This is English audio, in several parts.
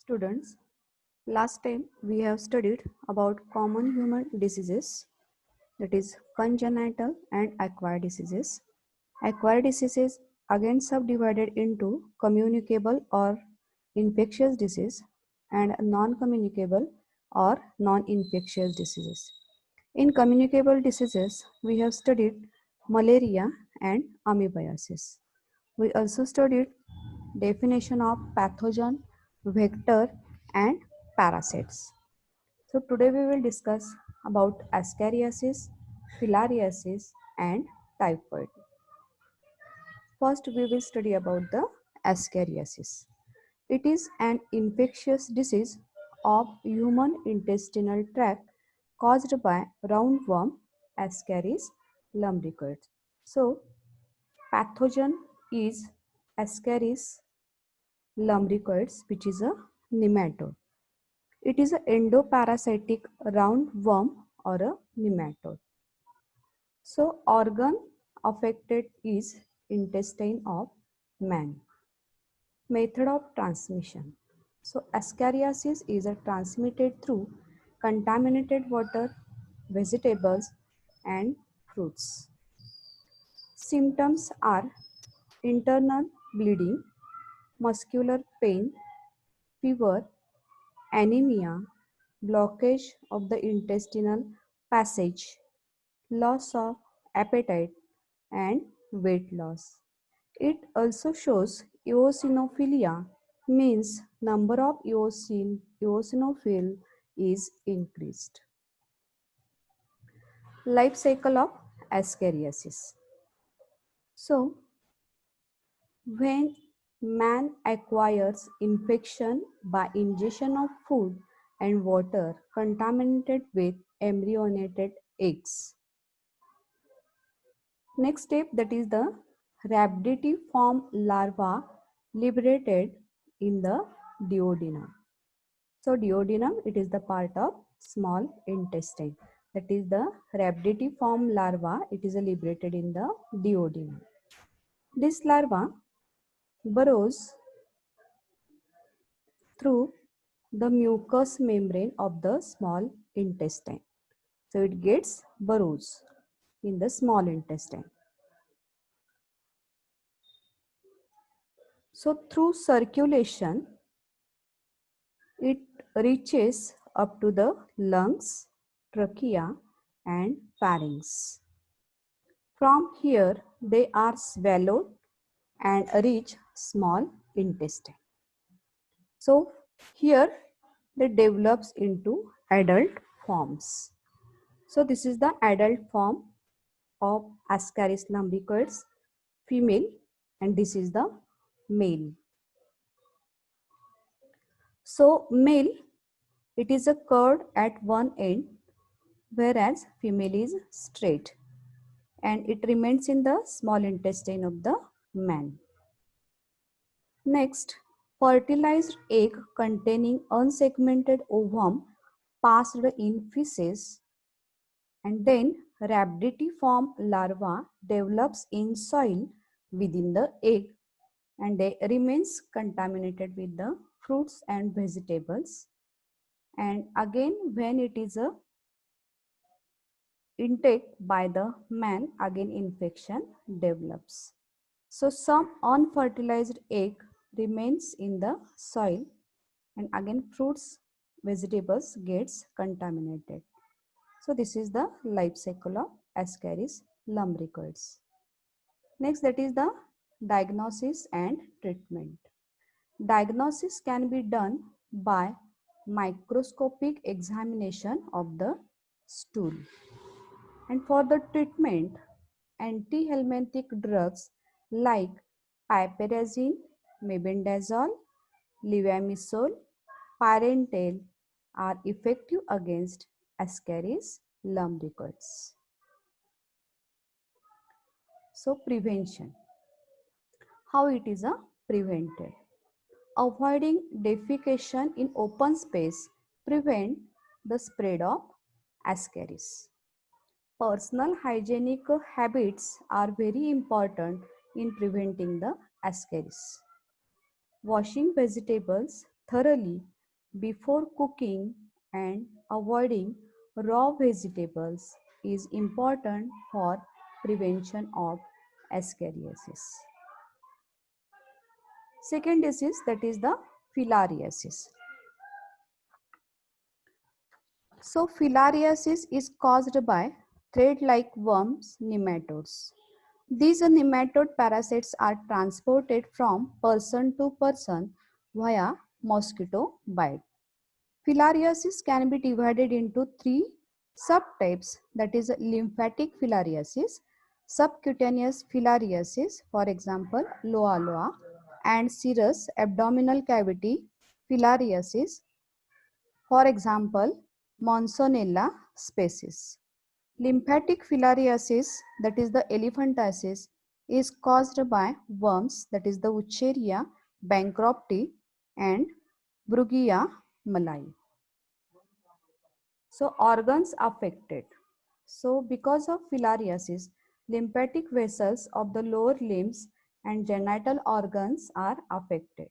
Students, last time we have studied about common human diseases, that is congenital and acquired diseases. Acquired diseases again subdivided into communicable or infectious disease and non-communicable or non-infectious diseases. In communicable diseases, we have studied malaria and amoebiasis. We also studied definition of pathogen, vector and parasites. So today we will discuss about ascariasis, filariasis and typhoid. First we will study about the ascariasis. It is an infectious disease of human intestinal tract caused by roundworm Ascaris lumbricoides. So pathogen is Ascaris lumbricoides, which is a nematode. It is an endoparasitic roundworm or a nematode. So organ affected is intestine of man. Method of transmission. So ascariasis is transmitted through contaminated water, vegetables and fruits. Symptoms are internal bleeding, muscular pain, fever, anemia, blockage of the intestinal passage, loss of appetite, and weight loss. It also shows eosinophilia, means number of eosinophil is increased. Life cycle of ascariasis. So, when man acquires infection by ingestion of food and water contaminated with embryonated eggs. Next step, that is the rhabditiform larva liberated in the duodenum. So duodenum, it is the part of small intestine. That is the rhabditiform larva, it is liberated in the duodenum. This larva burrows through the mucous membrane of the small intestine. So it gets burrows in the small intestine. So through circulation, it reaches up to the lungs, trachea and pharynx. From here, they are swallowed and reach small intestine. So here they develops into adult forms. So this is the adult form of Ascaris lumbricoides, female, and this is the male. So male, it is a curved at one end, whereas female is straight, and it remains in the small intestine of the man. Next, fertilized egg containing unsegmented ovum passed in feces, and then rhabditiform larva develops in soil within the egg, and they remains contaminated with the fruits and vegetables. And again, when it is a intake by the man, again infection develops. So some unfertilized egg remains in the soil, and again fruits, vegetables gets contaminated. So this is the life cycle of Ascaris lumbricoides. Next, that is the diagnosis and treatment. Diagnosis can be done by microscopic examination of the stool. And for the treatment, antihelminthic drugs like piperazine, mebendazole, levamisole, pyrantel are effective against Ascaris lumbricoides. So prevention. How it is prevented? Avoiding defecation in open space prevent the spread of Ascaris. Personal hygienic habits are very important in preventing the Ascaris. Washing vegetables thoroughly before cooking and avoiding raw vegetables is important for prevention of ascariasis. Second disease, that is the filariasis. So filariasis is caused by thread-like worms, nematodes. These nematode parasites are transported from person to person via mosquito bite. Filariasis can be divided into three subtypes, that is lymphatic filariasis, subcutaneous filariasis, for example loa loa, and serous abdominal cavity filariasis, for example Monsonella species. Lymphatic filariasis, that is the elephantiasis, is caused by worms, that is the Wucheria bancropti and Brugia malai. So organs affected. So because of filariasis, lymphatic vessels of the lower limbs and genital organs are affected.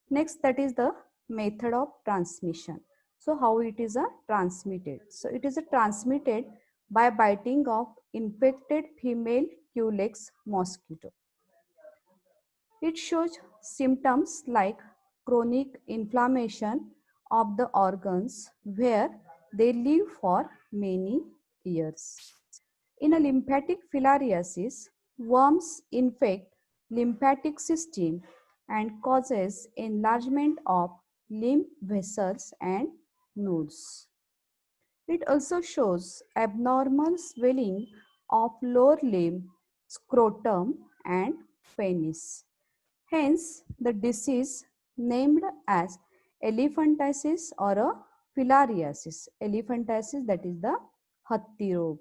Next, that is the method of transmission. So how it is transmitted? So it is transmitted by biting of infected female Culex mosquito. It shows symptoms like chronic inflammation of the organs where they live for many years. In a lymphatic filariasis, worms infect lymphatic system and causes enlargement of lymph vessels and nodes. It also shows abnormal swelling of lower limb, scrotum and penis. Hence, the disease named as elephantiasis or a filariasis. Elephantiasis, that is the Hatti Rog.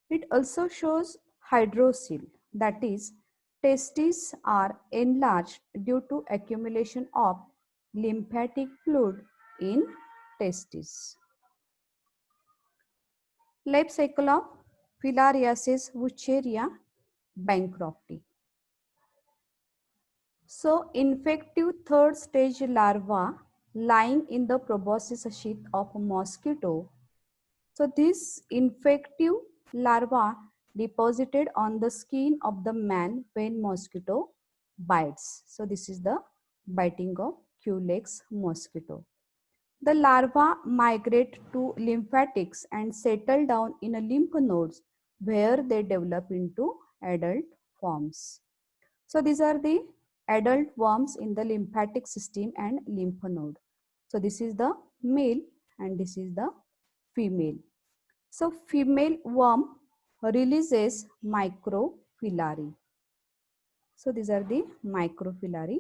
It also shows hydrocele, that is, testes are enlarged due to accumulation of lymphatic fluid in testes. Life cycle of filariasis Wucheria bancropti. So, infective third stage larva lying in the proboscis sheath of a mosquito. So, this infective larva deposited on the skin of the man when mosquito bites. So, this is the biting of Culex mosquito. The larvae migrate to lymphatics and settle down in a lymph nodes where they develop into adult forms. So these are the adult worms in the lymphatic system and lymph node. So this is the male and this is the female. So female worm releases microfilari. So these are the microfilari.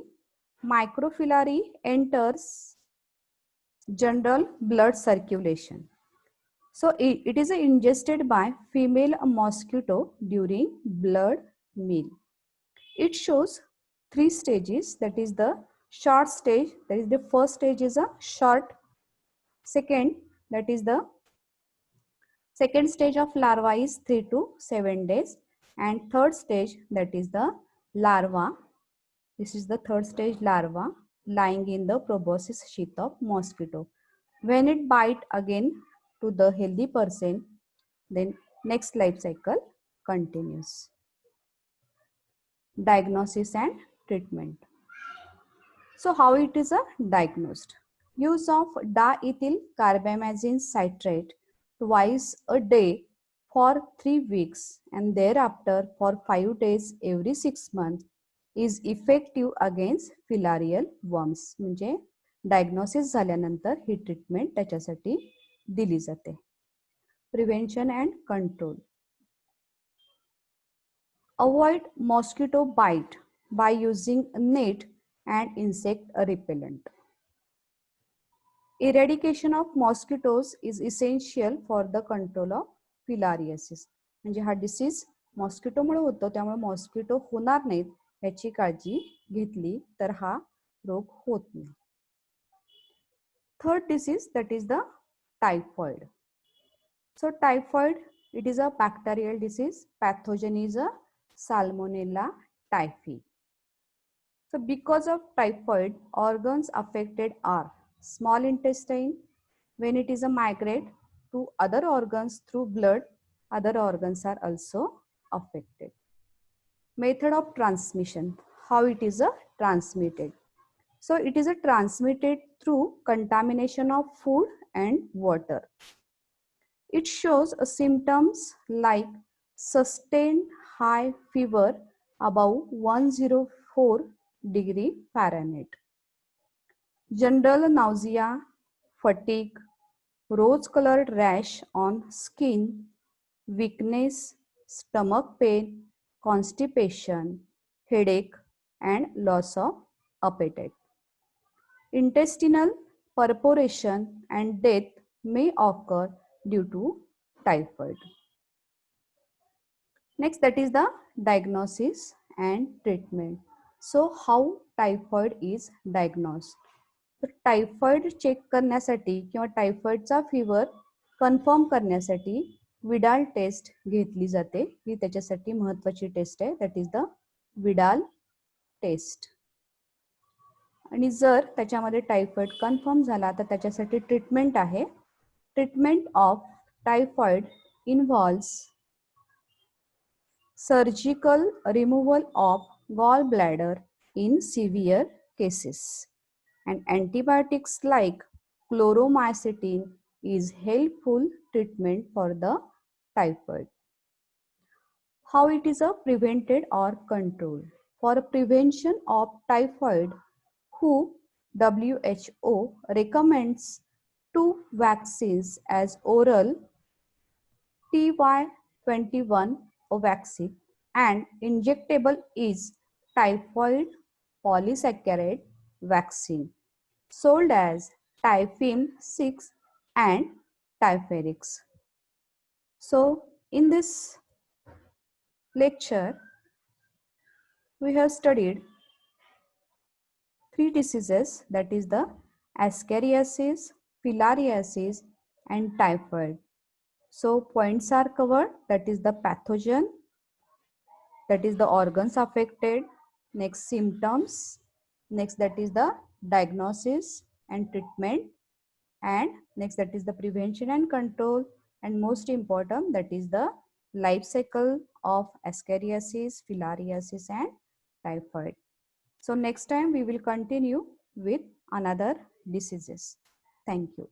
Microfilari enters general blood circulation. So it is ingested by female mosquito during blood meal. It shows three stages, that is the short stage, that is the first stage is a short, second, that is the second stage of larva is 3 to 7 days, and third stage, that is the larva. This is the third stage larva lying in the proboscis sheath of mosquito. When it bite again to the healthy person, then next life cycle continues. Diagnosis and treatment. So how it is diagnosed? Use of diethyl carbamazine citrate twice a day for 3 weeks and thereafter for 5 days every 6 months is effective against filarial worms. म्हणजे diagnosis झाल्यानंतर ही treatment त्याच्यासाठी दिली जाते. Prevention and control. Avoid mosquito bite by using net and insect repellent. Eradication of mosquitoes is essential for the control of filariasis. म्हणजे हा disease मॉस्किटोमुळे होतो, त्यामुळे mosquito होणार नाहीत याची काळजी घेतली तर हा रोग होत नाही. Third disease, that is the typhoid. So typhoid, it is a bacterial disease. Pathogen is a Salmonella typhi. So because of typhoid, organs affected are small intestine. When it is a migrate to other organs through blood, other organs are also affected. Method of transmission, how it is transmitted. So it is transmitted through contamination of food and water. It shows symptoms like sustained high fever above 104 degree Fahrenheit, general nausea, fatigue, rose-colored rash on skin, weakness, stomach pain, constipation, headache, and loss of appetite. Intestinal perforation and death may occur due to typhoid. Next, that is the diagnosis and treatment. So, how typhoid is diagnosed? तर typhoid check करण्यासाठी किंवा टायफॉइडचा fever confirm करण्यासाठी Widal test घेतली जाते. ही त्याच्यासाठी महत्त्वाची टेस्ट आहे. That is the Widal test. आणि जर त्याच्यामध्ये टायफॉइड कन्फर्म झाला तर त्याच्यासाठी ट्रीटमेंट आहे. Treatment of typhoid involves surgical removal of gallbladder in severe cases, and antibiotics like chloromycetin is helpful treatment for the typhoid. How it is prevented or controlled? For prevention of typhoid, WHO recommends two vaccines as oral TY21 vaccine and injectable is typhoid polysaccharide vaccine sold as Typhim 6 and Typhirix. So in this lecture we have studied three diseases, that is the ascariasis, filariasis and typhoid. So points are covered, that is the pathogen, that is the organs affected, next symptoms, next that is the diagnosis and treatment, and next that is the prevention and control, and most important that is the life cycle of ascariasis, filariasis and typhoid. So next time we will continue with another diseases. Thank you.